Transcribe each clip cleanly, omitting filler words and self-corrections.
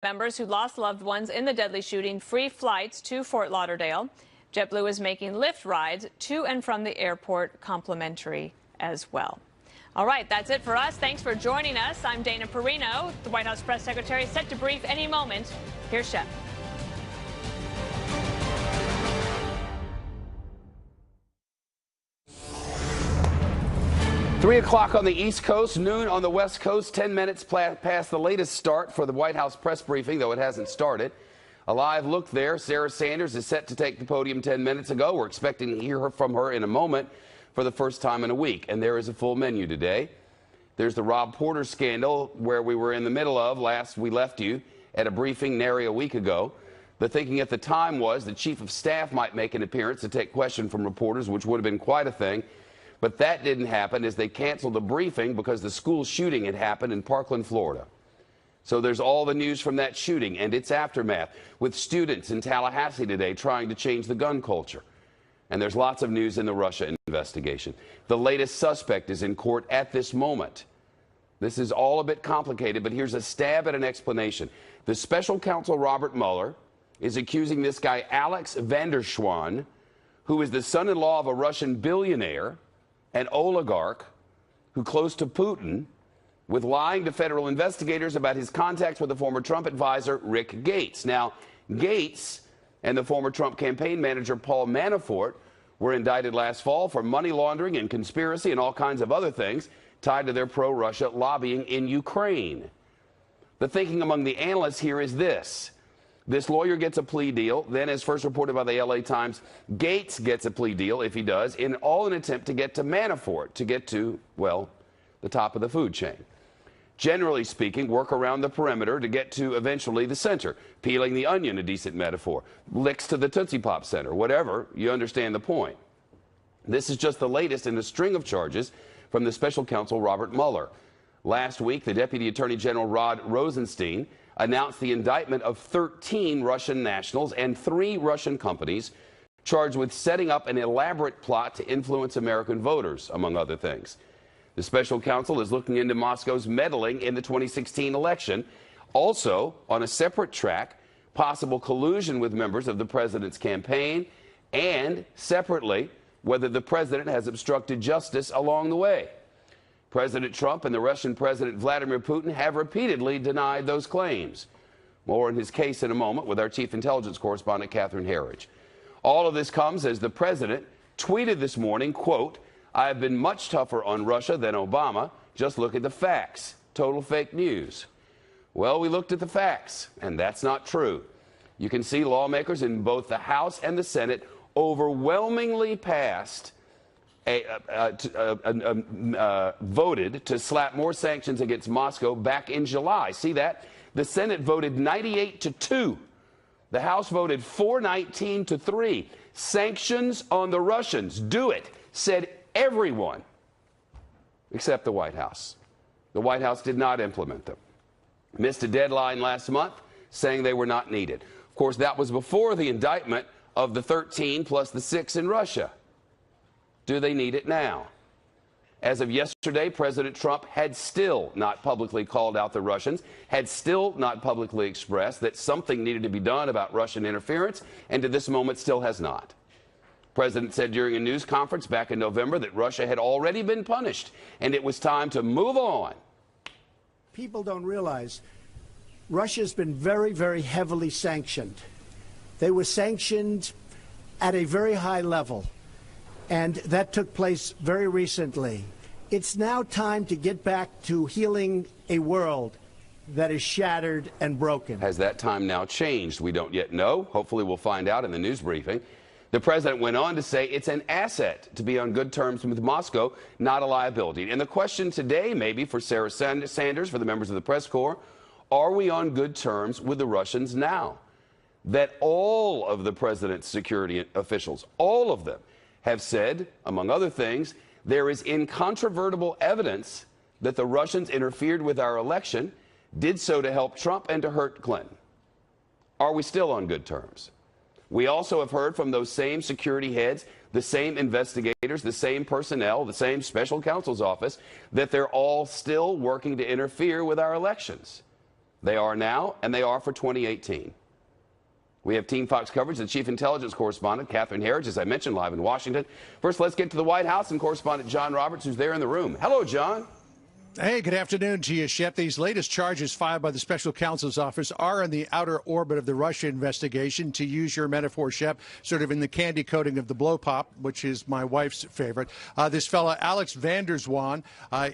Members who lost loved ones in the deadly shooting free flights to Fort Lauderdale. JetBlue is making Lyft rides to and from the airport complimentary as well. All right, that's it for us. Thanks for joining us. I'm Dana Perino. The White House press secretary is set to brief any moment. Here's Shep. 3 o'clock on the East Coast, noon on the West Coast, 10 minutes past the latest start for the White House press briefing, though it hasn't started. A live look there. Sarah Sanders is set to take the podium 10 minutes ago. We're expecting to hear from her in a moment for the first time in a week. And there is a full menu today. There's the Rob Porter scandal, where we were in the middle of we left you at a briefing nary a week ago. The thinking at the time was the chief of staff might make an appearance to take question from reporters, which would have been quite a thing. But that didn't happen as they canceled the briefing because the school shooting had happened in Parkland, Florida. So there's all the news from that shooting and its aftermath, with students in Tallahassee today trying to change the gun culture. And there's lots of news in the Russia investigation. The latest suspect is in court at this moment. This is all a bit complicated, but here's a stab at an explanation. The special counsel Robert Mueller is accusing this guy Alex Vanderschwan, who is the son-in-law of a Russian billionaire, an oligarch who close to Putin, with lying to federal investigators about his contacts with the former Trump advisor, Rick Gates. Now, Gates and the former Trump campaign manager, Paul Manafort, were indicted last fall for money laundering and conspiracy and all kinds of other things tied to their pro-Russia lobbying in Ukraine. The thinking among the analysts here is this. This lawyer gets a plea deal. Then, as first reported by the L.A. Times, Gates gets a plea deal, if he does, in all an attempt to get to Manafort, to get to, well, the top of the food chain. Generally speaking, work around the perimeter to get to eventually the center. Peeling the onion, a decent metaphor. Licks to the Tootsie Pop center. Whatever, you understand the point. This is just the latest in a string of charges from the special counsel Robert Mueller. Last week, the Deputy Attorney General Rod Rosenstein announced the indictment of 13 Russian nationals and 3 Russian companies charged with setting up an elaborate plot to influence American voters, among other things. The special counsel is looking into Moscow's meddling in the 2016 election. Also, on a separate track, possible collusion with members of the president's campaign, and separately, whether the president has obstructed justice along the way. President Trump and the Russian President Vladimir Putin have repeatedly denied those claims. More in his case in a moment with our chief intelligence correspondent, Catherine Herridge. All of this comes as the president tweeted this morning, quote, "I have been much tougher on Russia than Obama. Just look at the facts. Total fake news." Well, we looked at the facts, and that's not true. You can see lawmakers in both the House and the Senate overwhelmingly voted to slap more sanctions against Moscow back in July. See that? The Senate voted 98-2. The House voted 419-3. Sanctions on the Russians. Do it, said everyone except the White House. The White House did not implement them. Missed a deadline last month, saying they were not needed. Of course, that was before the indictment of the 13 plus the 6 in Russia. Do they need it now? As of yesterday, President Trump had still not publicly called out the Russians, had still not publicly expressed that something needed to be done about Russian interference, and to this moment still has not. The president said during a news conference back in November that Russia had already been punished and it was time to move on. People don't realize Russia's been very, very heavily sanctioned. They were sanctioned at a very high level. And that took place very recently. It's now time to get back to healing a world that is shattered and broken. Has that time now changed? We don't yet know. Hopefully we'll find out in the news briefing. The president went on to say it's an asset to be on good terms with Moscow, not a liability. And the question today, maybe for Sarah Sanders, for the members of the press corps, are we on good terms with the Russians now? That all of the president's security officials, all of them, have said, among other things, there is incontrovertible evidence that the Russians interfered with our election, did so to help Trump and to hurt Clinton. Are we still on good terms? We also have heard from those same security heads, the same investigators, the same personnel, the same special counsel's office, that they're all still working to interfere with our elections. They are now, and they are for 2018. We have Team Fox coverage. The chief intelligence correspondent, Catherine Herridge, as I mentioned, live in Washington. First, let's get to the White House and correspondent John Roberts, who's there in the room. Hello, John. Hey, good afternoon to you, Shep. These latest charges filed by the special counsel's office are in the outer orbit of the Russia investigation, to use your metaphor, Shep, sort of in the candy coating of the blow pop, which is my wife's favorite. This fellow, Alex van der Zwaan,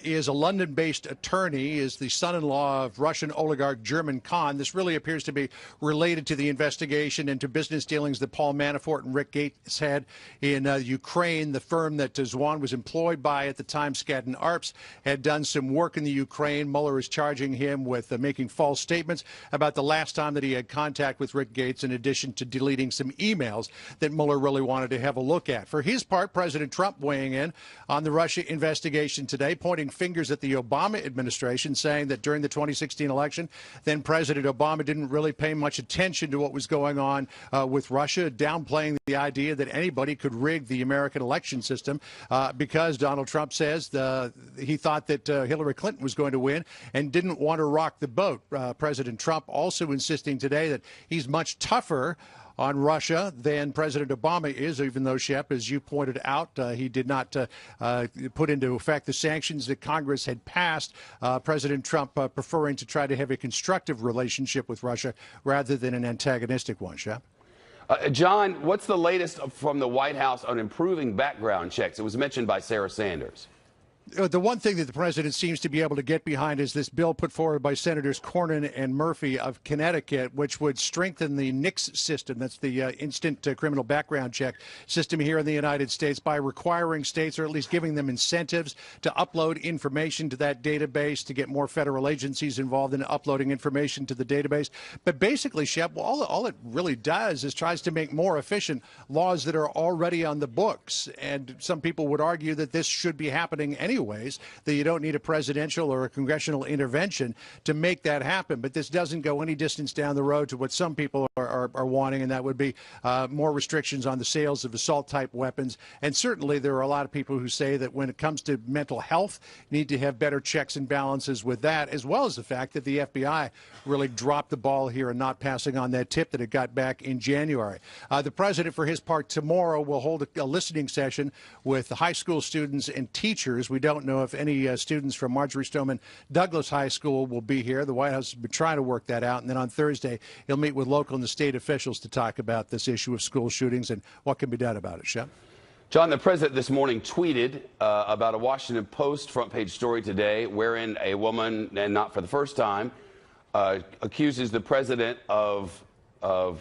is a London-based attorney, is the son-in-law of Russian oligarch German Khan. This really appears to be related to the investigation into business dealings that Paul Manafort and Rick Gates had in Ukraine. The firm that Zwaan was employed by at the time, Skadden Arps, had done some work in the Ukraine. Mueller is charging him with making false statements about the last time that he had contact with Rick Gates, in addition to deleting some emails that Mueller really wanted to have a look at. For his part, President Trump weighing in on the Russia investigation today, pointing fingers at the Obama administration, saying that during the 2016 election, then President Obama didn't really pay much attention to what was going on with Russia, downplaying the idea that anybody could rig the American election system because Donald Trump says he thought that Hillary Clinton was going to win and didn't want to rock the boat. President Trump also insisting today that he's much tougher on Russia than President Obama is, even though, Shep, as you pointed out, he did not put into effect the sanctions that Congress had passed. President Trump preferring to try to have a constructive relationship with Russia rather than an antagonistic one, Shep. John, what's the latest from the White House on improving background checks? It was mentioned by Sarah Sanders. The one thing that the president seems to be able to get behind is this bill put forward by Senators Cornyn and Murphy of Connecticut, which would strengthen the NICS system, that's the instant criminal background check system here in the United States, by requiring states, or at least giving them incentives, to upload information to that database, to get more federal agencies involved in uploading information to the database. But basically, Shep, all it really does is tries to make more efficient laws that are already on the books. And some people would argue that this should be happening anyways, that you don't need a presidential or a congressional intervention to make that happen. But this doesn't go any distance down the road to what some people are wanting, and that would be more restrictions on the sales of assault-type weapons. And certainly there are a lot of people who say that when it comes to mental health, you need to have better checks and balances with that, as well as the fact that the FBI really dropped the ball here and not passing on that tip that it got back in January. The president, for his part, tomorrow will hold a listening session with the high school students and teachers. We don't know if any students from Marjorie Stoneman Douglas High School will be here. The White House has been trying to work that out. And then on Thursday, he'll meet with local and the state officials to talk about this issue of school shootings and what can be done about it. Shep? John, the president this morning tweeted about a Washington Post front page story today wherein a woman, and not for the first time, accuses the president of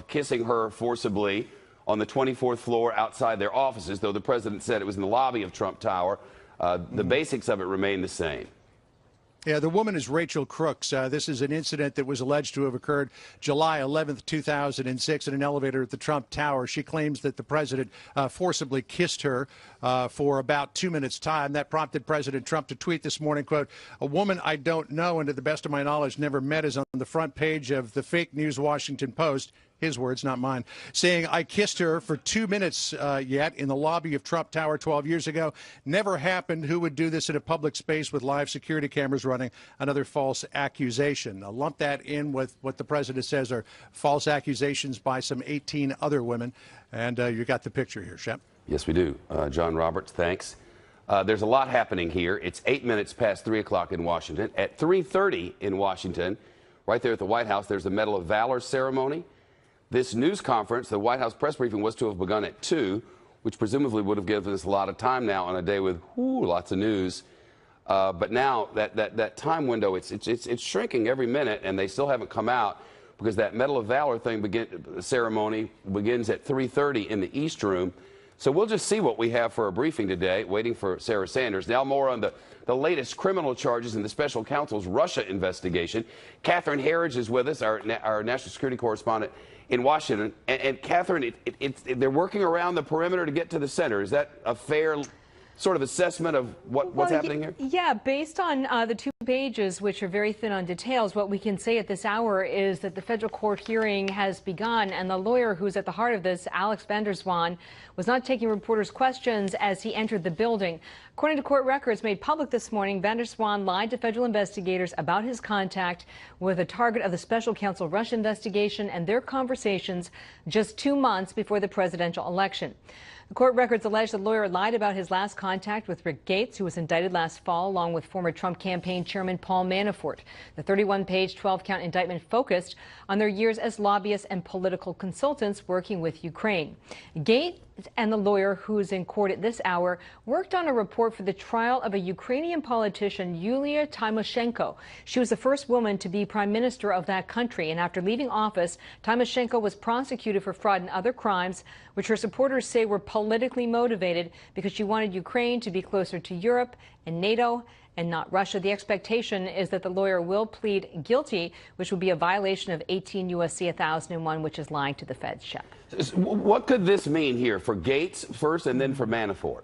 kissing her forcibly on the 24th floor outside their offices, though the president said it was in the lobby of Trump Tower. The basics of it remain the same. Yeah, the woman is Rachel Crooks. This is an incident that was alleged to have occurred July 11th, 2006 in an elevator at the Trump Tower. She claims that the president forcibly kissed her for about 2 minutes' time. That prompted President Trump to tweet this morning, quote, "A woman I don't know and to the best of my knowledge never met is on the front page of the fake news Washington Post." His words, not mine, saying, "I kissed her for 2 minutes yet in the lobby of Trump Tower 12 years ago. Never happened. Who would do this in a public space with live security cameras running?" Another false accusation. I'll lump that in with what the president says are false accusations by some 18 other women. And you got the picture here, Shep. Yes, we do. John Roberts, thanks. There's a lot happening here. It's 8 minutes past 3 o'clock in Washington. At 3:30 in Washington, right there at the White House, there's a Medal of Valor ceremony. This news conference, the White House press briefing, was to have begun at 2, which presumably would have given us a lot of time now on a day with lots of news. But now that time window, it's shrinking every minute, and they still haven't come out because that Medal of Valor ceremony begins at 3:30 in the East Room. So we'll just see what we have for a briefing today, waiting for Sarah Sanders. Now more on the latest criminal charges in the special counsel's Russia investigation. Catherine Herridge is with us, our national security correspondent in Washington. And Catherine, they're working around the perimeter to get to the center. Is that a fair sort of assessment of what's happening here? Yeah, based on the 2 pages, which are very thin on details, what we can say at this hour is that the federal court hearing has begun, and the lawyer who's at the heart of this, Alex van der Zwaan, was not taking reporters' questions as he entered the building. According to court records made public this morning, van der Zwaan lied to federal investigators about his contact with a target of the special counsel Russia investigation and their conversations just 2 months before the presidential election. The court records allege the lawyer lied about his last contact with Rick Gates, who was indicted last fall, along with former Trump campaign chairman Paul Manafort. The 31-page, 12-count indictment focused on their years as lobbyists and political consultants working with Ukraine. Gates and the lawyer who is in court at this hour worked on a report for the trial of a Ukrainian politician, Yulia Tymoshenko. She was the first woman to be prime minister of that country, and after leaving office, Tymoshenko was prosecuted for fraud and other crimes, which her supporters say were politically motivated because she wanted Ukraine to be closer to Europe and NATO and not Russia. The expectation is that the lawyer will plead guilty, which would be a violation of 18 U.S.C. 1001, which is lying to the feds, Shep. What could this mean here for Gates first and then for Manafort?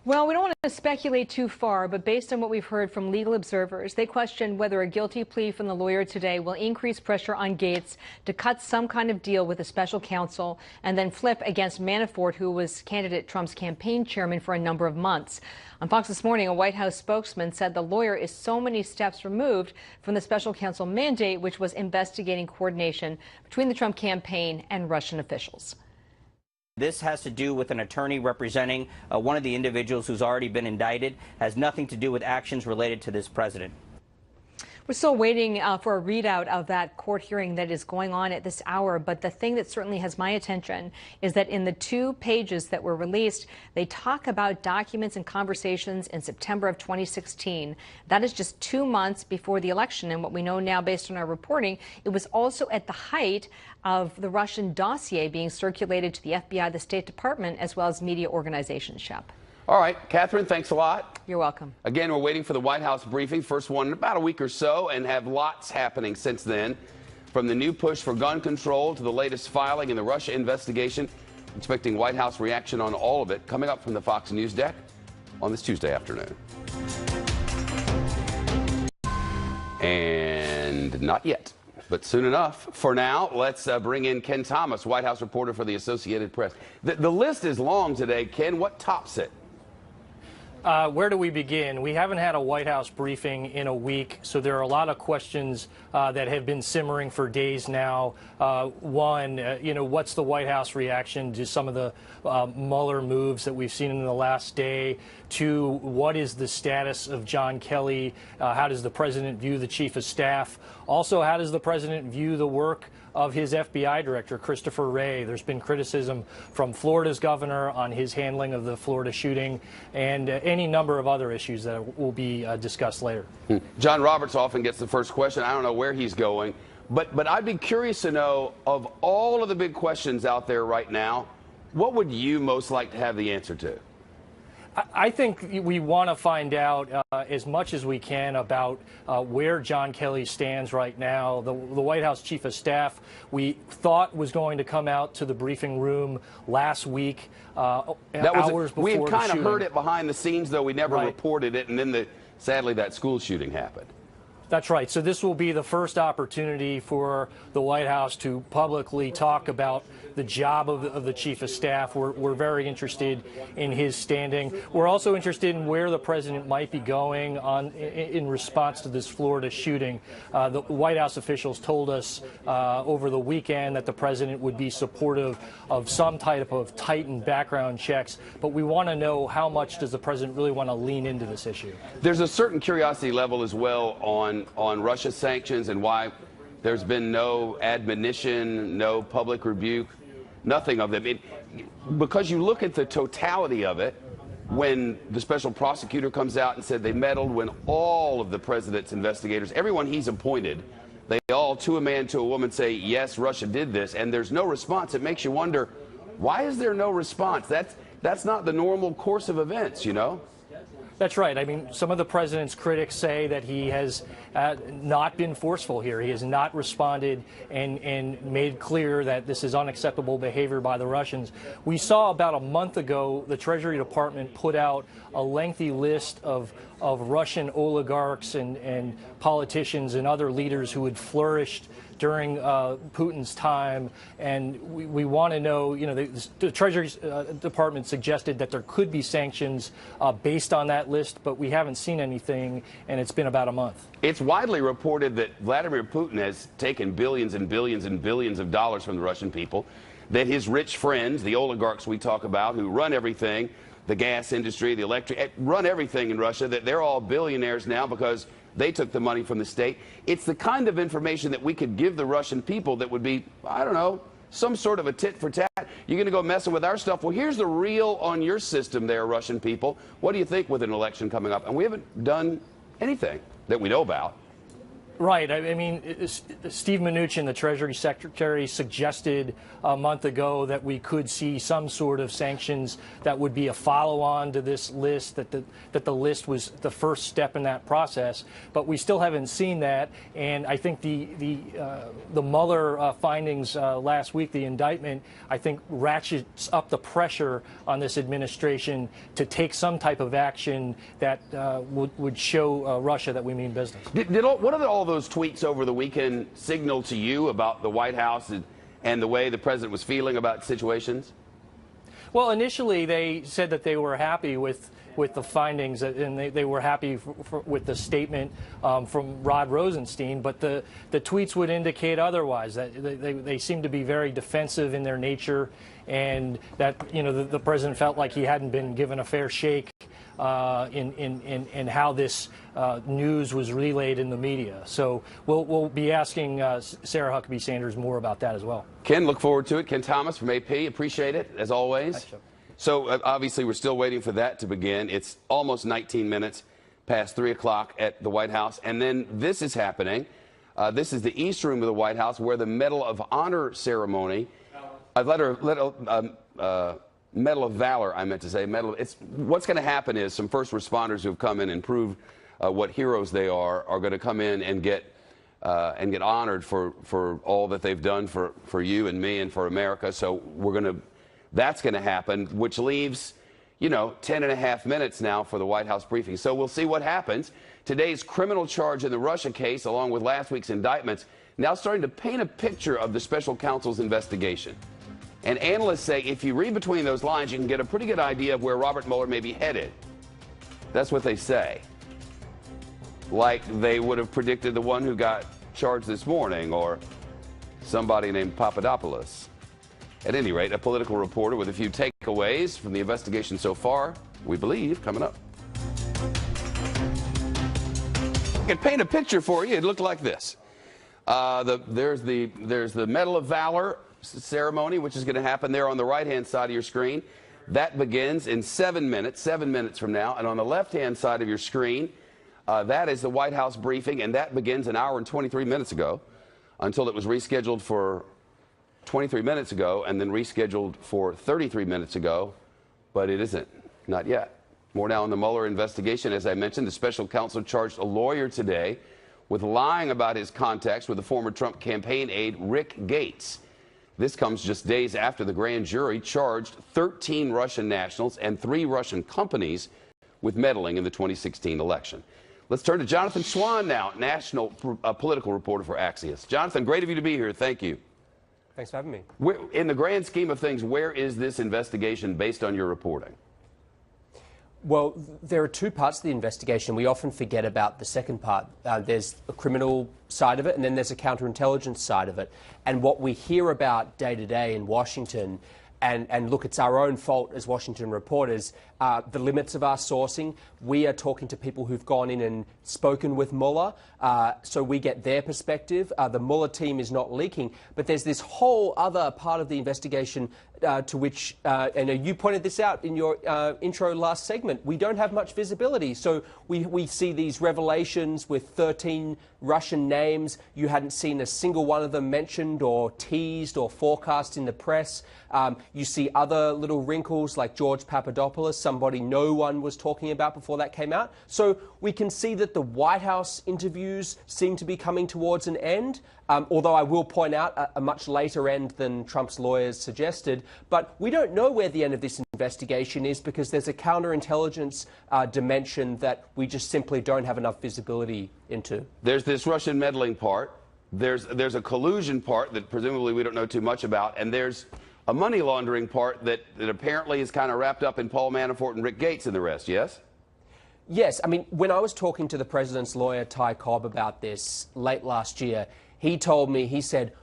Well, we don't want to speculate too far, but based on what we've heard from legal observers, they question whether a guilty plea from the lawyer today will increase pressure on Gates to cut some kind of deal with the special counsel and then flip against Manafort, who was candidate Trump's campaign chairman for a number of months. On Fox this morning, a White House spokesman said the lawyer is so many steps removed from the special counsel mandate, which was investigating coordination between the Trump campaign and Russian officials. This has to do with an attorney representing one of the individuals who's already been indicted. Has nothing to do with actions related to this president. We're still waiting for a readout of that court hearing that is going on at this hour. But the thing that certainly has my attention is that in the 2 pages that were released, they talk about documents and conversations in September of 2016. That is just 2 months before the election. And what we know now, based on our reporting, it was also at the height of the Russian dossier being circulated to the FBI, the State Department, as well as media organizations, Shep. All right, Catherine, thanks a lot. You're welcome. Again, we're waiting for the White House briefing, first one in about a week or so, and have lots happening since then. From the new push for gun control to the latest filing in the Russia investigation, expecting White House reaction on all of it coming up from the Fox News deck on this Tuesday afternoon. And not yet, but soon enough. For now, let's bring in Ken Thomas, White House reporter for the Associated Press. The list is long today. Ken, what tops it? Where do we begin? We haven't had a White House briefing in a week, so there are a lot of questions that have been simmering for days now. One, what's the White House reaction to some of the Mueller moves that we've seen in the last day? Two, what is the status of John Kelly? How does the president view the chief of staff? Also, how does the president view the work of his FBI director, Christopher Wray? There's been criticism from Florida's governor on his handling of the Florida shooting and any number of other issues that will be discussed later. John Roberts often gets the first question. I don't know where he's going, but I'd be curious to know, of all of the big questions out there right now, what would you most like to have the answer to? I think we want to find out as much as we can about where John Kelly stands right now. The White House Chief of Staff, we thought was going to come out to the briefing room last week, hours before we had kind of heard it behind the scenes, though we never Right. reported it, and then sadly that school shooting happened. That's right. So this will be the first opportunity for the White House to publicly talk about the job of the Chief of Staff. We're very interested in his standing. We're also interested in where the president might be going in response to this Florida shooting. The White House officials told us over the weekend that the president would be supportive of some type of tightened background checks, but we want to know how much does the president really want to lean into this issue. There's a certain curiosity level as well on Russia sanctions and why there's been no admonition, no public rebuke, nothing of them. Because you look at the totality of it, when the special prosecutor comes out and said they meddled, when all of the president's investigators, everyone he's appointed, they all, to a man, to a woman, say, yes, Russia did this, and there's no response. It makes you wonder, why is there no response? That's not the normal course of events, you know? That's right. I mean, some of the president's critics say that he has not been forceful here. He has not responded and made clear that this is unacceptable behavior by the Russians. We saw about a month ago the Treasury Department put out a lengthy list of Russian oligarchs and politicians and other leaders who had flourished during Putin's time, and we want to know, the Treasury Department suggested that there could be sanctions based on that list, but we haven't seen anything, and it's been about a month. It's widely reported that Vladimir Putin has taken billions and billions and billions of dollars from the Russian people, that his rich friends, the oligarchs we talk about, who run everything, the gas industry, the electric, run everything in Russia, that they're all billionaires now because they took the money from the state. It's the kind of information that we could give the Russian people that would be, I don't know, some sort of a tit for tat. You're going to go messing with our stuff. Well, here's the real on your system there, Russian people. What do you think with an election coming up? And we haven't done anything that we know about. Right. I mean, Steve Mnuchin, the Treasury Secretary, suggested a month ago that we could see some sort of sanctions that would be a follow-on to this list, that the list was the first step in that process. But we still haven't seen that. And I think the Mueller findings last week, the indictment, I think ratchets up the pressure on this administration to take some type of action that would show Russia that we mean business. What are all those tweets over the weekend signal to you about the White House and the way the president was feeling about situations? Well, initially they said that they were happy with the findings, and they were happy with the statement from Rod Rosenstein, but the tweets would indicate otherwise, that they seem to be very defensive in their nature, and that the president felt like he hadn't been given a fair shake in how this news was relayed in the media. So we'll be asking Sarah Huckabee Sanders more about that as well. Ken, look forward to it. Ken Thomas from AP, appreciate it, as always. Thanks, Shep. So obviously we're still waiting for that to begin. It's almost 19 minutes past 3 o'clock at the White House. And then this is happening. This is the East Room of the White House, where the Medal of Honor ceremony, Medal of Valor, I meant to say. What's going to happen is some first responders who have come in and proved what heroes they are going to come in and get honored for all that they've done for you and me and for America. So that's going to happen, which leaves 10 and a half minutes now for the White House briefing. So we'll see what happens. Today's criminal charge in the Russia case, along with last week's indictments, now starting to paint a picture of the special counsel's investigation. And analysts say if you read between those lines, you can get a pretty good idea of where Robert Mueller may be headed. That's what they say. Like they would have predicted the one who got charged this morning, or somebody named Papadopoulos. At any rate, a political reporter with a few takeaways from the investigation so far, we believe, coming up. I can paint a picture for you. It looked like this. There's the Medal of Valor ceremony, which is going to happen there on the right-hand side of your screen. That begins in 7 minutes from now. And on the left-hand side of your screen, that is the White House briefing, and that begins an hour and 23 minutes ago until it was rescheduled for 23 minutes ago and then rescheduled for 33 minutes ago, but it isn't. Not yet. More now on the Mueller investigation. As I mentioned, the special counsel charged a lawyer today with lying about his contacts with the former Trump campaign aide Rick Gates. This comes just days after the grand jury charged 13 Russian nationals and 3 Russian companies with meddling in the 2016 election. Let's turn to Jonathan Swan now, national political reporter for Axios. Jonathan, great of you to be here. Thank you. Thanks for having me. In the grand scheme of things, where is this investigation based on your reporting? Well, there are 2 parts to the investigation. We often forget about the second part. There's a criminal side of it, and then there's a counterintelligence side of it. And what we hear about day to day in Washington, and look, it's our own fault as Washington reporters, the limits of our sourcing. We are talking to people who've gone in and spoken with Mueller, so we get their perspective. The Mueller team is not leaking, but there's this whole other part of the investigation to which, and you pointed this out in your intro last segment, we don't have much visibility. So we see these revelations with 13 Russian names. You hadn't seen a single one of them mentioned or teased or forecast in the press. You see other little wrinkles like George Papadopoulos, somebody no one was talking about before that came out. So we can see that the White House interviews seem to be coming towards an end, although I will point out a much later end than Trump's lawyers suggested. But we don't know where the end of this investigation is because there's a counterintelligence dimension that we just simply don't have enough visibility into. There's this Russian meddling part. There's a collusion part that presumably we don't know too much about, and there's a money laundering part that apparently is kind of wrapped up in Paul Manafort and Rick Gates and the rest, yes? Yes. I mean, when I was talking to the president's lawyer, Ty Cobb, about this late last year, he told me, he said,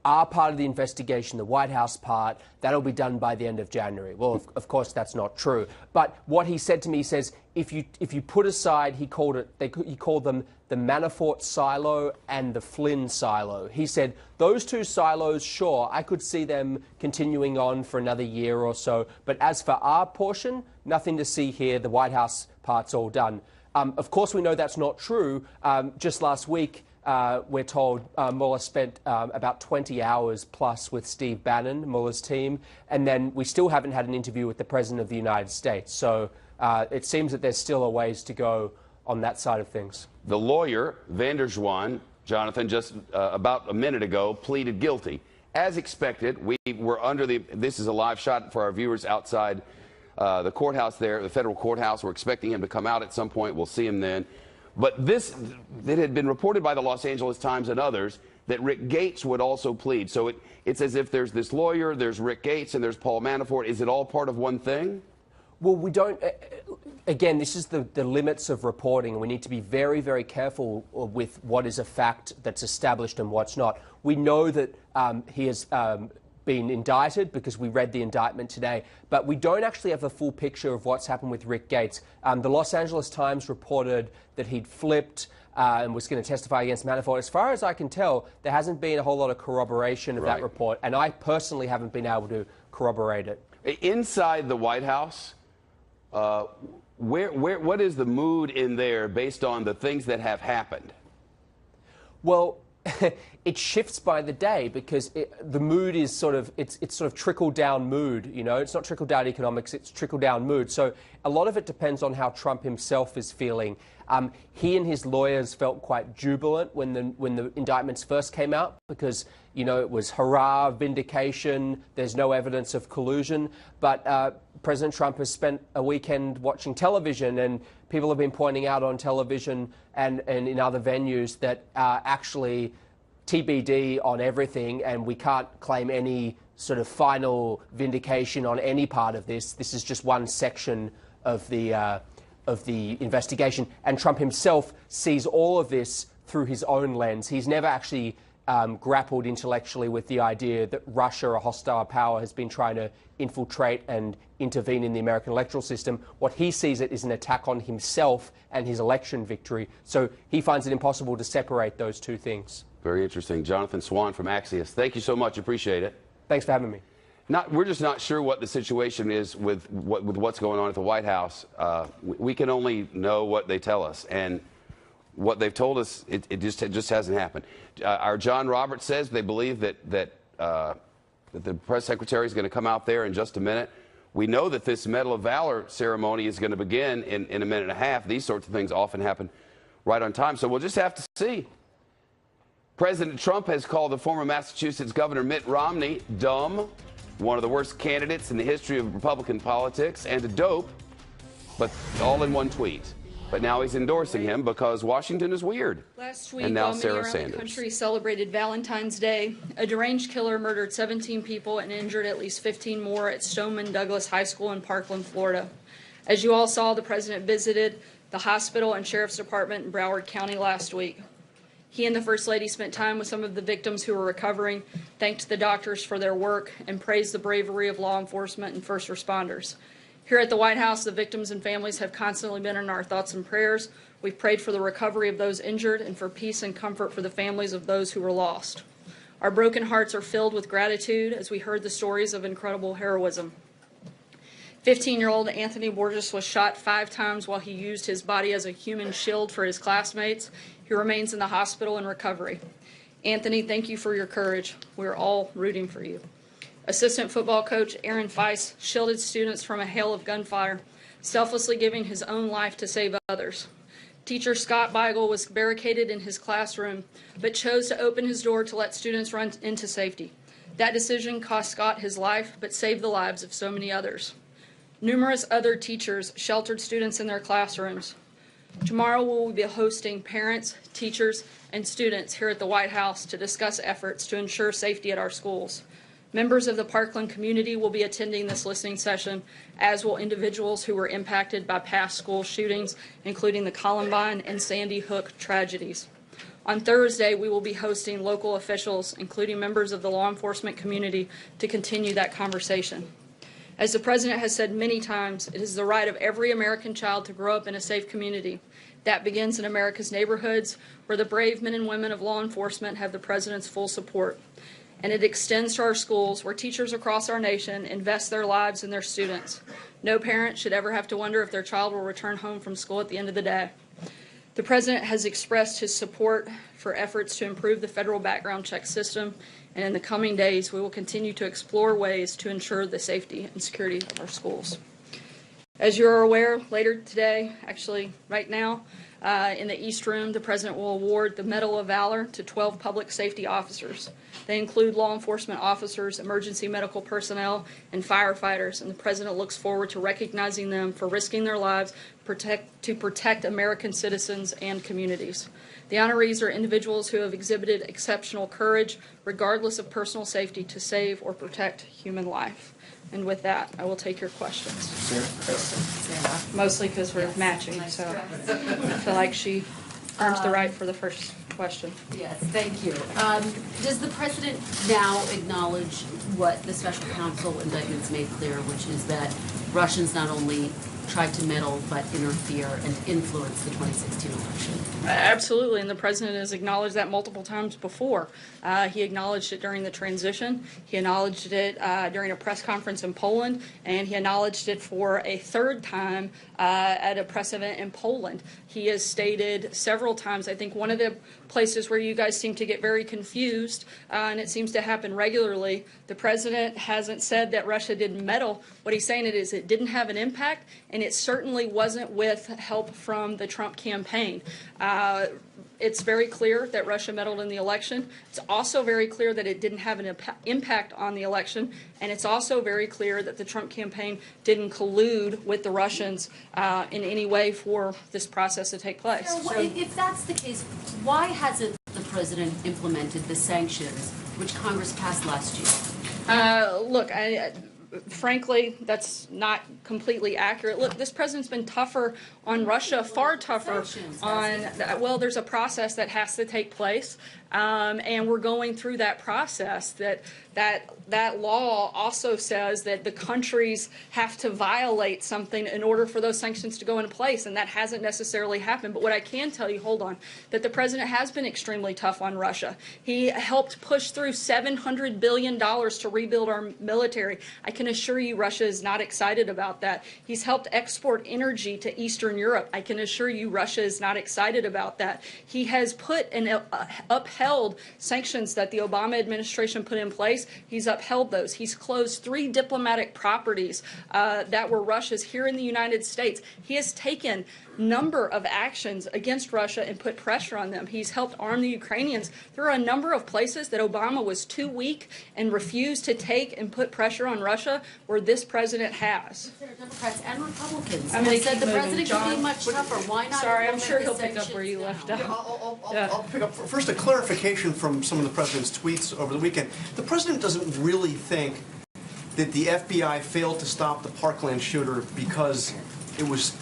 our part of the investigation, the White House part, that'll be done by the end of January. Well, of course, that's not true. But what he said to me, he says, if you put aside, he called them the Manafort silo and the Flynn silo. He said, those two silos, sure, I could see them continuing on for another year or so. But as for our portion, nothing to see here. The White House part's all done. Of course, we know that's not true. Just last week, we're told Mueller spent about 20 hours plus with Steve Bannon, Mueller's team, and then we still haven't had an interview with the President of the United States. So it seems that there's still a ways to go on that side of things. The lawyer, Van der Zwaan, Jonathan, just about a minute ago, pleaded guilty. As expected, we were under this is a live shot for our viewers outside the courthouse there, the federal courthouse. We're expecting him to come out at some point. We'll see him then. But it had been reported by the Los Angeles Times and others that Rick Gates would also plead. So it's as if there's this lawyer, there's Rick Gates, and there's Paul Manafort. Is it all part of one thing? Well, we don't. Again, this is the limits of reporting. We need to be very, very careful with what is a fact that's established and what's not. We know that he has been indicted because we read the indictment today, but we don't actually have the full picture of what's happened with Rick Gates. The Los Angeles Times reported that he'd flipped and was going to testify against Manafort. As far as I can tell, there hasn't been a whole lot of corroboration of that report, and I personally haven't been able to corroborate it. Inside the White House, what is the mood in there based on the things that have happened? Well, it shifts by the day because the mood is sort of it's sort of trickle down mood. You know, it's not trickle down economics; it's trickle down mood. So a lot of it depends on how Trump himself is feeling. He and his lawyers felt quite jubilant when the indictments first came out because, you know, it was hurrah, vindication. There's no evidence of collusion. But President Trump has spent a weekend watching television, and people have been pointing out on television and in other venues that actually TBD on everything, and we can't claim any sort of final vindication on any part of this. This is just one section of the investigation, and Trump himself sees all of this through his own lens. He's never actually grappled intellectually with the idea that Russia, a hostile power, has been trying to infiltrate and intervene in the American electoral system. What he sees it is an attack on himself and his election victory. So he finds it impossible to separate those two things. Very interesting. Jonathan Swan from Axios. Thank you so much. Appreciate it. Thanks for having me. We're just not sure what the situation is with what's going on at the White House. We can only know what they tell us, and what they've told us, it just hasn't happened. Our John Roberts says they believe that the press secretary is going to come out there in just a minute. We know that this Medal of Valor ceremony is going to begin in a minute and a half. These sorts of things often happen right on time, so we'll just have to see. President Trump has called the former Massachusetts Governor Mitt Romney dumb, one of the worst candidates in the history of Republican politics, and a dope, but all in one tweet. But now he's endorsing him because Washington is weird. Last week, and now while many Sarah around Sanders. the country celebrated Valentine's Day, a deranged killer murdered 17 people and injured at least 15 more at Stoneman Douglas High School in Parkland, Florida. As you all saw, the president visited the hospital and sheriff's department in Broward County last week. He and the First Lady spent time with some of the victims who were recovering, thanked the doctors for their work, and praised the bravery of law enforcement and first responders. Here at the White House, the victims and families have constantly been in our thoughts and prayers. We've prayed for the recovery of those injured and for peace and comfort for the families of those who were lost. Our broken hearts are filled with gratitude as we heard the stories of incredible heroism. 15-year-old Anthony Borges was shot 5 times while he used his body as a human shield for his classmates. He remains in the hospital in recovery. Anthony, thank you for your courage. We're all rooting for you. Assistant football coach Aaron Feist shielded students from a hail of gunfire, selflessly giving his own life to save others. Teacher Scott Beigel was barricaded in his classroom, but chose to open his door to let students run into safety. That decision cost Scott his life, but saved the lives of so many others. Numerous other teachers sheltered students in their classrooms. Tomorrow we will be hosting parents, teachers, and students here at the White House to discuss efforts to ensure safety at our schools. Members of the Parkland community will be attending this listening session, as will individuals who were impacted by past school shootings, including the Columbine and Sandy Hook tragedies. On Thursday, we will be hosting local officials, including members of the law enforcement community, to continue that conversation. As the President has said many times, it is the right of every American child to grow up in a safe community. That begins in America's neighborhoods, where the brave men and women of law enforcement have the President's full support. And it extends to our schools, where teachers across our nation invest their lives in their students. No parent should ever have to wonder if their child will return home from school at the end of the day. The President has expressed his support for efforts to improve the federal background check system, and in the coming days, we will continue to explore ways to ensure the safety and security of our schools. As you are aware, later today, actually right now, in the East Room, the President will award the Medal of Valor to 12 public safety officers. They include law enforcement officers, emergency medical personnel, and firefighters, and the President looks forward to recognizing them for risking their lives to protect American citizens and communities. The honorees are individuals who have exhibited exceptional courage, regardless of personal safety, to save or protect human life. And with that, I will take your questions. Sarah. Mostly because we're matching, so I feel like she earns the right for the first question. Yes, thank you. Does the President now acknowledge what the special counsel indictments made clear, which is that Russians not only tried to meddle but interfere and influence the 2016 election? Absolutely, and the President has acknowledged that multiple times before. He acknowledged it during the transition, he acknowledged it during a press conference in Poland, and he acknowledged it for a third time at a press event in Poland. He has stated several times, I think one of the places where you guys seem to get very confused, and it seems to happen regularly, the President hasn't said that Russia didn't meddle. What he's saying is it didn't have an impact, and it certainly wasn't with help from the Trump campaign. It's very clear that Russia meddled in the election. It's also very clear that it didn't have an impact on the election, and it's also very clear that the Trump campaign didn't collude with the Russians in any way for this process to take place. So, if that's the case, why hasn't the President implemented the sanctions which Congress passed last year? Look, frankly, that's not completely accurate. Look, this president's been tougher on Russia, far tougher on, well, there's a process that has to take place, and we're going through that process. That law also says that the countries have to violate something in order for those sanctions to go into place, and that hasn't necessarily happened. But what I can tell you, hold on, that the president has been extremely tough on Russia. He helped push through $700 billion to rebuild our military. I can assure you Russia is not excited about that. He's helped export energy to Eastern Europe. I can assure you Russia is not excited about that. He has put and upheld sanctions that the Obama administration put in place. He's upheld those. He's closed 3 diplomatic properties that were Russia's here in the United States. He has taken number of actions against Russia and put pressure on them. He's helped arm the Ukrainians. There are a number of places that Obama was too weak and refused to take and put pressure on Russia where this president has. Democrats and Republicans. I'm going to said the president could be much tougher. Why not? Sorry, I'm sure he'll pick up where you left off. I'll pick up first a clarification from some of the president's tweets over the weekend. The president doesn't really think that the FBI failed to stop the Parkland shooter because it was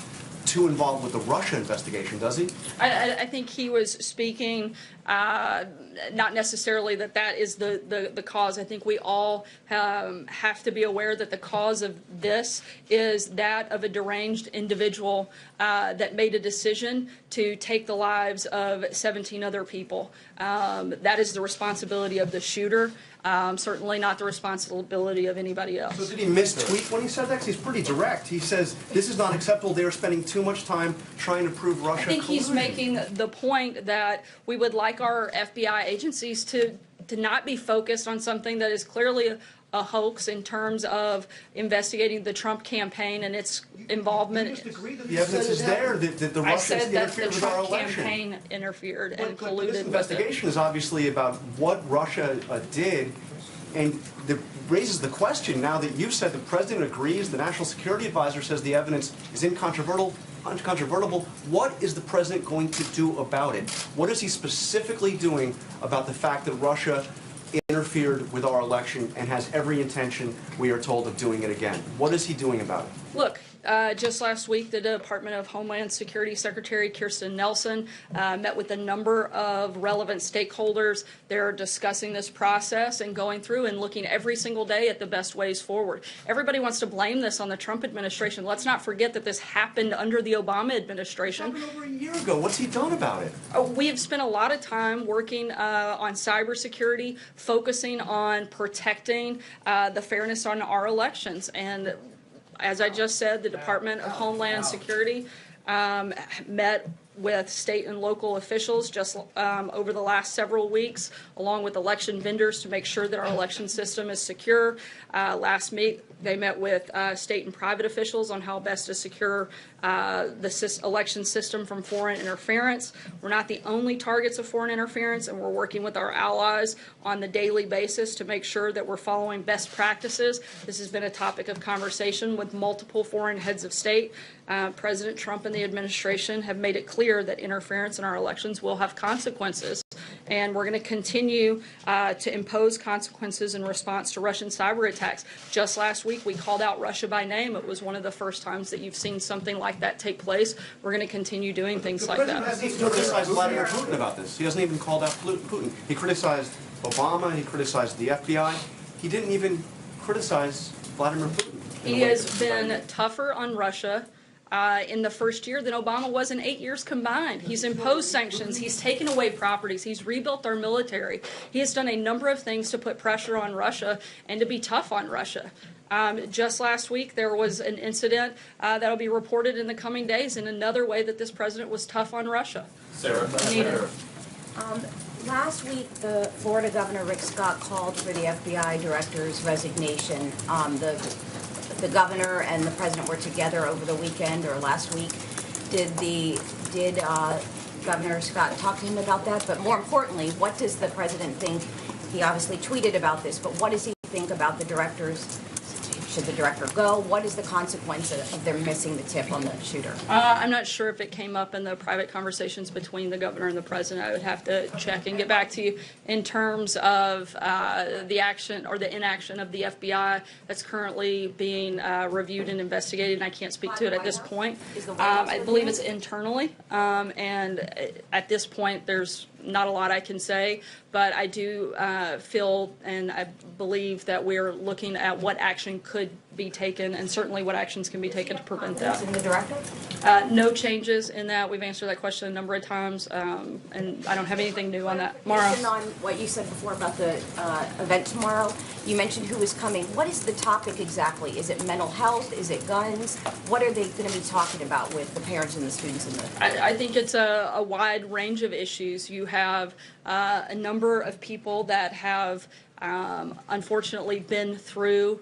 too involved with the Russia investigation, does he? I think he was speaking not necessarily that is the cause. I think we all have to be aware that the cause of this is that of a deranged individual that made a decision to take the lives of 17 other people. That is the responsibility of the shooter. Certainly not the responsibility of anybody else. So did he mistweet when he said that? 'Cause he's pretty direct. He says, this is not acceptable. They are spending too much time trying to prove Russia I think he's collusion. making the point that we would like our FBI agencies to to not be focused on something that is clearly a hoax in terms of investigating the Trump campaign and its involvement. The evidence is there that the Russians interfered with our election. I said that the Trump campaign interfered and colluded with it. This investigation is obviously about what Russia did, and it raises the question now that you've said the president agrees, the national security advisor says the evidence is incontrovertible. What is the president going to do about it? What is he specifically doing about the fact that Russia interfered with our election and has every intention, we are told, of doing it again? What is he doing about it? Look, just last week, the Department of Homeland Security Secretary Kirstjen Nielsen met with a number of relevant stakeholders. They're discussing this process and going through and looking every single day at the best ways forward. Everybody wants to blame this on the Trump administration. Let's not forget that this happened under the Obama administration. It happened over a year ago. What's he done about it? We have spent a lot of time working on cybersecurity, focusing on protecting the fairness on our elections. And as I just said, the Department of Homeland Security met with state and local officials just over the last several weeks, along with election vendors, to make sure that our election system is secure. Last week, they met with state and private officials on how best to secure the election system from foreign interference. We're not the only targets of foreign interference, and we're working with our allies on the daily basis to make sure that we're following best practices. This has been a topic of conversation with multiple foreign heads of state. President Trump and the administration have made it clear that interference in our elections will have consequences, and we're going to continue to impose consequences in response to Russian cyber attacks. Just last week, we called out Russia by name. It was one of the first times that you've seen something like that take place. We're going to continue doing things like that. The president hasn't criticized Vladimir Putin about this. He hasn't even called out Putin. He criticized Obama. He criticized the FBI. He didn't even criticize Vladimir Putin. He has been tougher on Russia in the first year than Obama was in 8 years combined. He's imposed sanctions. He's taken away properties. He's rebuilt our military. He has done a number of things to put pressure on Russia and to be tough on Russia. Just last week, there was an incident that will be reported in the coming days in another way that this president was tough on Russia. Sarah. Last week, the Florida Governor Rick Scott called for the FBI director's resignation. The governor and the president were together over the weekend or last week. Did Governor Scott talk to him about that? But more importantly, what does the president think? He obviously tweeted about this, but what does he think about the directors? Should the director go? What is the consequence of them missing the tip on the shooter? I'm not sure if it came up in the private conversations between the governor and the president. I would have to check and get back to you. In terms of the action or the inaction of the FBI that's currently being reviewed and investigated, and I can't speak to it at this point. I believe it's internally, and at this point there's not a lot I can say, but I do feel and I believe that we're looking at what action could be taken and certainly what actions can be taken to prevent that. In the director? No changes in that. We've answered that question a number of times, and I don't have anything new on that. Mara? On what you said before about the event tomorrow, you mentioned who is coming. What is the topic exactly? Is it mental health? Is it guns? What are they going to be talking about with the parents and the students? I think it's a wide range of issues. You have a number of people that have unfortunately been through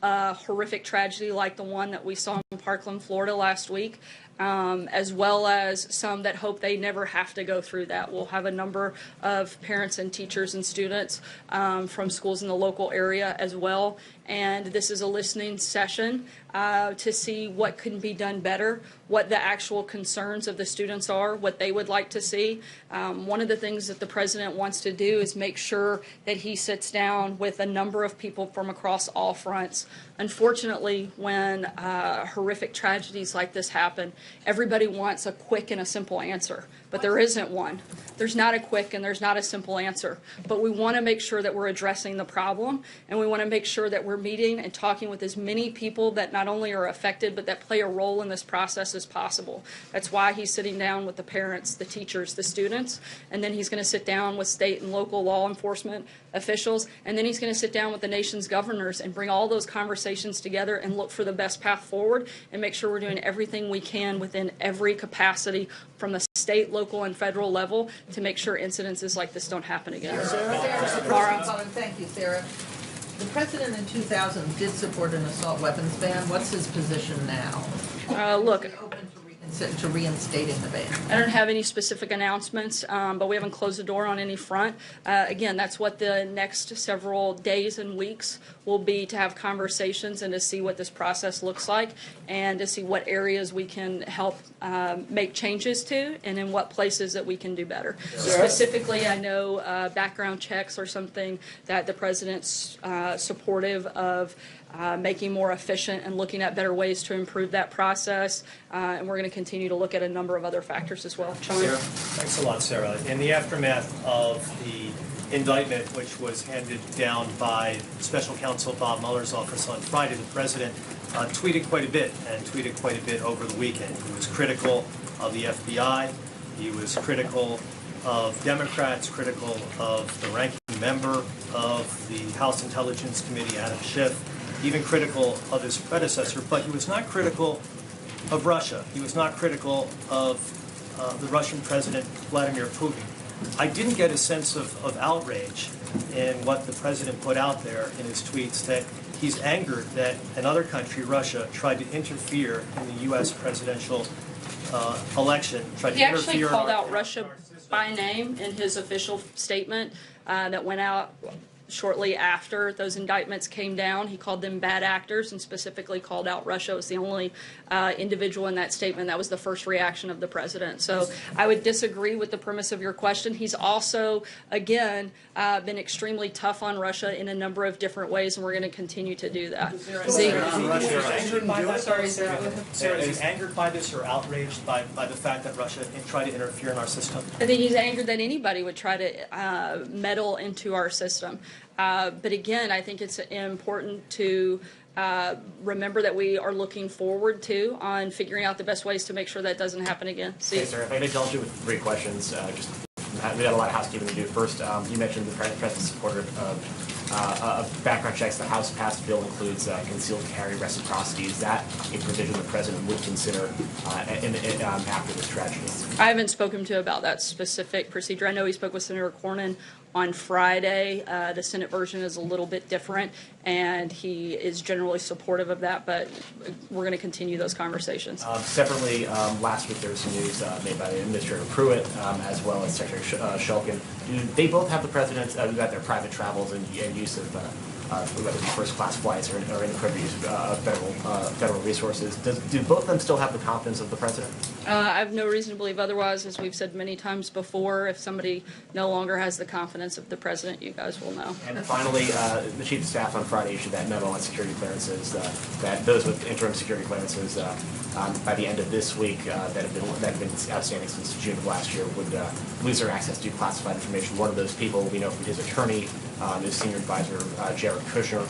a horrific tragedy like the one that we saw in Parkland, Florida last week, as well as some that hope they never have to go through that. We'll have a number of parents and teachers and students from schools in the local area as well. And this is a listening session to see what can be done better, what the actual concerns of the students are, what they would like to see. One of the things that the president wants to do is make sure that he sits down with a number of people from across all fronts. Unfortunately, when horrific tragedies like this happen, everybody wants a quick and a simple answer, but there isn't one. There's not a quick and there's not a simple answer, but we want to make sure that we're addressing the problem, and we want to make sure that we're meeting and talking with as many people that not only are affected but that play a role in this process as possible. That's why he's sitting down with the parents, the teachers, the students, and then he's going to sit down with state and local law enforcement officials, and then he's going to sit down with the nation's governors and bring all those conversations together and look for the best path forward and make sure we're doing everything we can within every capacity, from the state, local, and federal level to make sure incidences like this don't happen again. Thank you, Sarah. The president in 2000 did support an assault weapons ban. What's his position now? Look, to reinstating the ban? I don't have any specific announcements, but we haven't closed the door on any front. Again, that's what the next several days and weeks will be, to have conversations and to see what this process looks like and to see what areas we can help make changes to and in what places that we can do better. Specifically, I know background checks are something that the president's supportive of, making more efficient and looking at better ways to improve that process. And we're going to continue to look at a number of other factors as well. Sarah? Thanks a lot, Sarah. In the aftermath of the indictment, which was handed down by Special Counsel Bob Mueller's office on Friday, the president tweeted quite a bit, and tweeted quite a bit over the weekend. He was critical of the FBI. He was critical of Democrats, critical of the ranking member of the House Intelligence Committee, Adam Schiff, even critical of his predecessor, but he was not critical of Russia. He was not critical of the Russian President Vladimir Putin. I didn't get a sense of outrage in what the president put out there in his tweets, that he's angered that another country, Russia, tried to interfere in the U.S. presidential election. He actually called out Russia by name in his official statement that went out shortly after those indictments came down. He called them bad actors and specifically called out Russia. It was the only individual in that statement. That was the first reaction of the president. So I would disagree with the premise of your question. He's also, again, been extremely tough on Russia in a number of different ways, and we're going to continue to do that. Sarah, is he angered by this or outraged by the fact that Russia tried to interfere in our system? I think he's angered that anybody would try to meddle into our system. But again, I think it's important to remember that we are looking forward to on figuring out the best ways to make sure that doesn't happen again. Hey, sir, if I could indulge you with 3 questions, we got a lot of housekeeping to do. First, you mentioned the president's supporter of background checks. The House passed bill includes concealed carry reciprocity. Is that a provision the president would consider after this tragedy? I haven't spoken to him about that specific procedure. I know he spoke with Senator Cornyn on Friday. The Senate version is a little bit different, and he is generally supportive of that, but we're going to continue those conversations. Separately, last week there was some news made by Administrator Pruitt as well as Secretary Shulkin. They both have the president about their private travels and use of whether it be first-class flights or inappropriate use of federal resources. Do both of them still have the confidence of the president? I have no reason to believe otherwise. As we've said many times before, if somebody no longer has the confidence of the president, you guys will know. And finally, the Chief of Staff on Friday issued that memo on security clearances, that those with interim security clearances by the end of this week that have been outstanding since June of last year would lose their access to classified information. One of those people we know from his attorney is senior advisor Jared Kushner.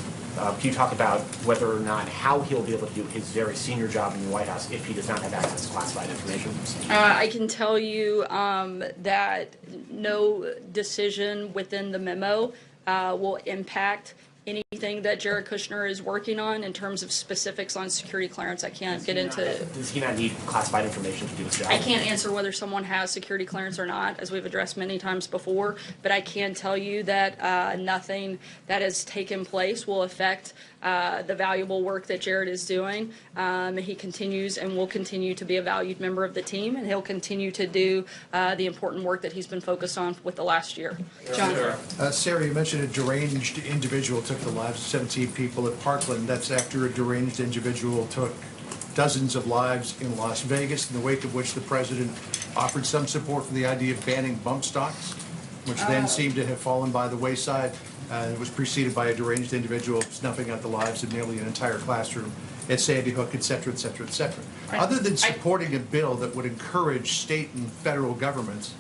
Can you talk about whether or not how he'll be able to do his very senior job in the White House if he does not have access to classified information? I can tell you that no decision within the memo will impact anything that Jared Kushner is working on in terms of specifics on security clearance. I can't get into. Does he not need classified information to do his job? I can't answer whether someone has security clearance or not, as we've addressed many times before, but I can tell you that nothing that has taken place will affect the valuable work that Jared is doing. He continues and will continue to be a valued member of the team, and he'll continue to do the important work that he's been focused on with the last year. John. Sarah, you mentioned a deranged individual took the lives of 17 people at Parkland. That's after a deranged individual took dozens of lives in Las Vegas, in the wake of which the president offered some support for the idea of banning bump stocks, which then seemed to have fallen by the wayside. It was preceded by a deranged individual snuffing out the lives of nearly an entire classroom at Sandy Hook, et cetera, et cetera, et cetera. Other than supporting a bill that would encourage state and federal governments,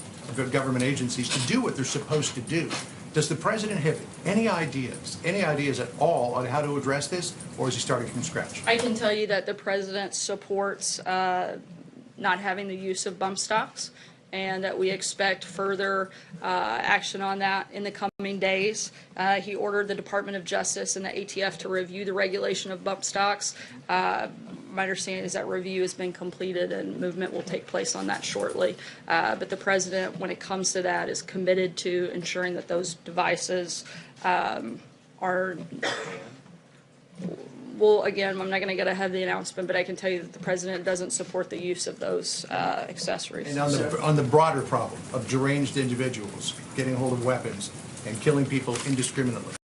government agencies, to do what they're supposed to do, does the president have any ideas at all on how to address this, or is he starting from scratch? I can tell you that the president supports not having the use of bump stocks, and that we expect further action on that in the coming days. He ordered the Department of Justice and the ATF to review the regulation of bump stocks. my understanding is that review has been completed and movement will take place on that shortly. But the president, when it comes to that, is committed to ensuring that those devices are. Well, again, I'm not going to get ahead of the announcement, but I can tell you that the president doesn't support the use of those accessories. And on the broader problem of deranged individuals getting hold of weapons and killing people indiscriminately.